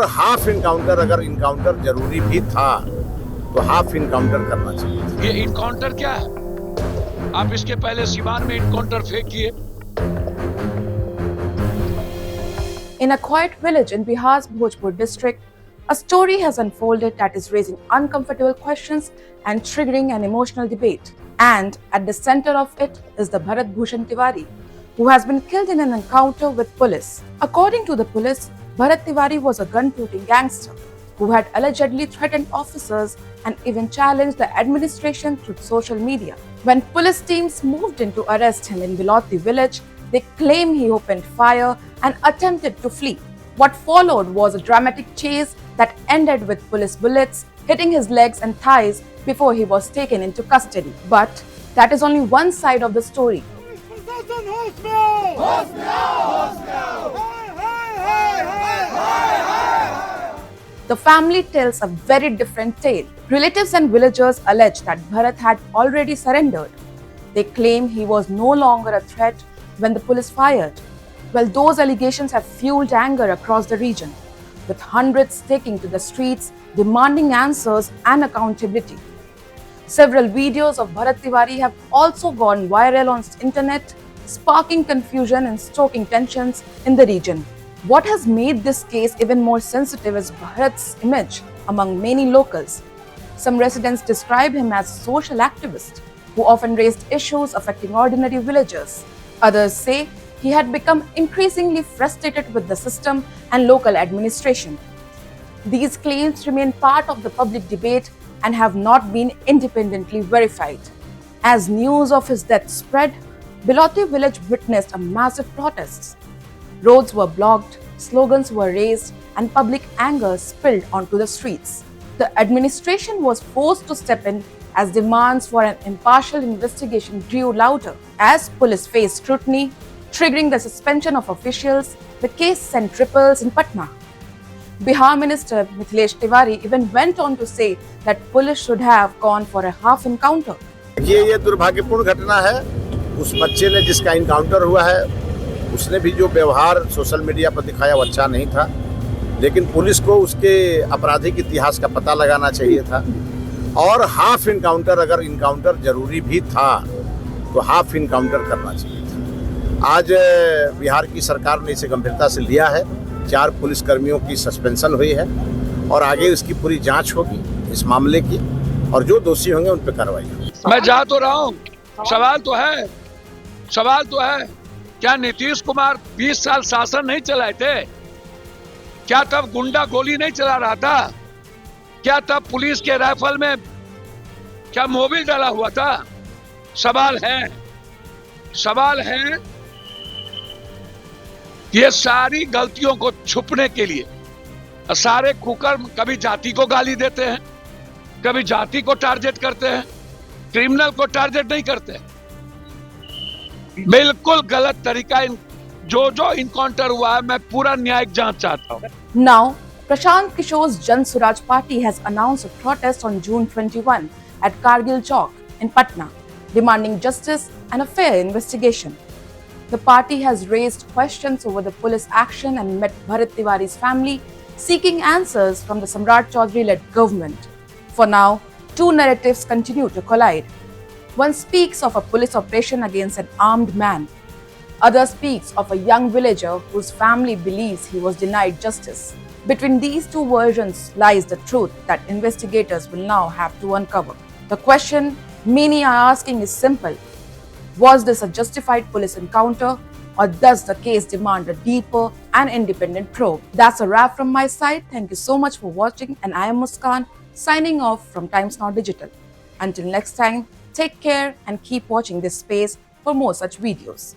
और half encounter, अगर encounter जरूरी भी था तो हाफ इनकाउंटर करना चाहिए। ये इनकाउंटर क्या है? आप इसके पहले सीवान में encounter फेंकिए। In a quiet village in Bihar's Bhojpur district, a story has unfolded that is raising uncomfortable questions and triggering an emotional debate. And at the center of it is the Bharat Bhushan Tiwari, who has been killed in an encounter with police. According to the police, Bharat Tiwari was a gun-toting gangster who had allegedly threatened officers and even challenged the administration through social media. When police teams moved in to arrest him in Biloti village, they claim he opened fire and attempted to flee. What followed was a dramatic chase that ended with police bullets hitting his legs and thighs before he was taken into custody. But that is only one side of the story. The family tells a very different tale. Relatives and villagers allege that Bharat had already surrendered. They claim he was no longer a threat when the police fired. Well, those allegations have fueled anger across the region, with hundreds taking to the streets demanding answers and accountability. Several videos of Bharat Tiwari have also gone viral on the internet, sparking confusion and stoking tensions in the region. What has made this case even more sensitive is Bharat's image among many locals. Some residents describe him as a social activist who often raised issues affecting ordinary villagers. Others say he had become increasingly frustrated with the system and local administration. These claims remain part of the public debate and have not been independently verified. As news of his death spread, Biloti village witnessed a massive protest. Roads were blocked, slogans were raised, and public anger spilled onto the streets. The administration was forced to step in as demands for an impartial investigation grew louder. As police faced scrutiny, triggering the suspension of officials, the case sent ripples in Patna. Bihar Minister Mithilesh Tiwari even went on to say that police should have gone for a half encounter. ये दुर्भाग्यपूर्ण घटना है। उस बच्चे ने जिसका encounter हुआ है, उसने भी जो व्यवहार सोशल मीडिया पर दिखाया वो अच्छा नहीं था, लेकिन पुलिस को उसके आपराधिक इतिहास का पता लगाना चाहिए था। और हाफ इनकाउंटर, अगर इनकाउंटर जरूरी भी था तो हाफ इनकाउंटर करना चाहिए था। आज बिहार की सरकार ने इसे गंभीरता से लिया है। 4 पुलिसकर्मियों की सस्पेंशन हुई है और आगे इसकी पूरी जांच होगी इस मामले की, और जो दोषी होंगे उन पर कार्रवाई होगी। मैं जा तो रहा हूँ, सवाल तो है, क्या नीतीश कुमार 20 साल शासन नहीं चलाए थे? क्या तब गुंडा गोली नहीं चला रहा था? क्या तब पुलिस के राइफल में क्या मोबिल डाला हुआ था? सवाल है ये सारी गलतियों को छुपने के लिए सारे कुकर्म कभी जाति को गाली देते हैं, कभी जाति को टारगेट करते हैं, क्रिमिनल को टारगेट नहीं करते। बिल्कुल गलत तरीका। जो इनकाउंटर हुआ है, मैं पूरा न्यायिक जांच चाहता हूँ। Now, Prashant Kishore's Jan Suraj party has announced a protest on June 21 at Kargil Chowk in Patna, demanding justice and a fair investigation. The party has raised questions over the police action and met Bharat Tiwari's family, seeking answers from the Samrat Chaudhary-led government. For now, two narratives continue to collide. One speaks of a police operation against an armed man. Other speaks of a young villager whose family believes he was denied justice. Between these two versions lies the truth that investigators will now have to uncover. The question many are asking is simple. Was this a justified police encounter, or does the case demand a deeper and independent probe? That's a wrap from my side. Thank you so much for watching, and I am Muskan, signing off from Times Now Digital. Until next time, take care and keep watching this space for more such videos.